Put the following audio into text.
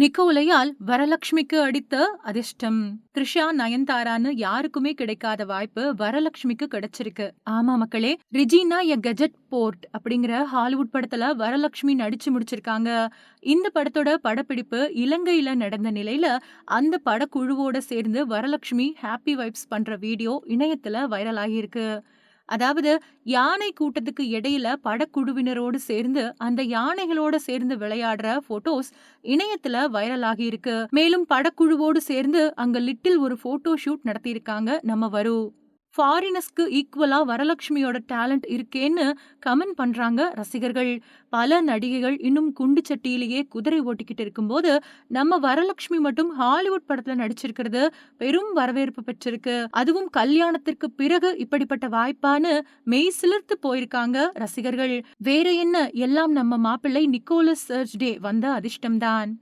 நிக்கோலையால் வரலட்சுமிக்கு அடித்த அதிர்ஷ்டம். த்ரிஷா, நயன்தாரான்னு யாருக்குமே கிடைக்காத வாய்ப்பு வரலட்சுமிக்கு கிடைச்சிருக்கு. ஆமா மக்களே, ரிஜினா எ கெஜெட் போர்ட் அப்படிங்கிற ஹாலிவுட் படத்துல வரலட்சுமி நடிச்சு முடிச்சிருக்காங்க. இந்த படத்தோட படப்பிடிப்பு இலங்கையில நடந்த நிலையில அந்த படக்குழுவோட சேர்ந்து வரலட்சுமி ஹாப்பி வைப்ஸ் பண்ற வீடியோ இணையத்துல வைரல் ஆகியிருக்கு. அதாவது யானை கூட்டத்துக்கு இடையில படக்குழுவினரோடு சேர்ந்து அந்த யானைகளோட சேர்ந்து விளையாடுற போட்டோஸ் இணையத்துல வைரல் ஆகி இருக்கு. மேலும் படக்குழுவோடு சேர்ந்து அங்க லிட்டில் ஒரு போட்டோ ஷூட் நடத்தியிருக்காங்க நம்ம வரு. ஃபாரினர்ஸ்க்கு ஈக்குவலா வரலட்சுமியோட டேலண்ட் இருக்கேன்னு கமெண்ட் பண்றாங்க ரசிகர்கள். பல நடிகைகள் இன்னும் குண்டு சட்டியிலேயே குதிரை ஓட்டிக்கிட்டு இருக்கும்போது நம்ம வரலட்சுமி மட்டும் ஹாலிவுட் படத்துல நடிச்சிருக்கிறது பெரும் வரவேற்பு பெற்றிருக்கு. அதுவும் கல்யாணத்திற்கு பிறகு இப்படிப்பட்ட வாய்ப்பான்னு மெய் சிலிர்த்து போயிருக்காங்க ரசிகர்கள். வேற என்ன, எல்லாம் நம்ம மாப்பிள்ளை நிக்கோலஸ் சர்ஜ்டே வந்த அதிர்ஷ்டம்தான்.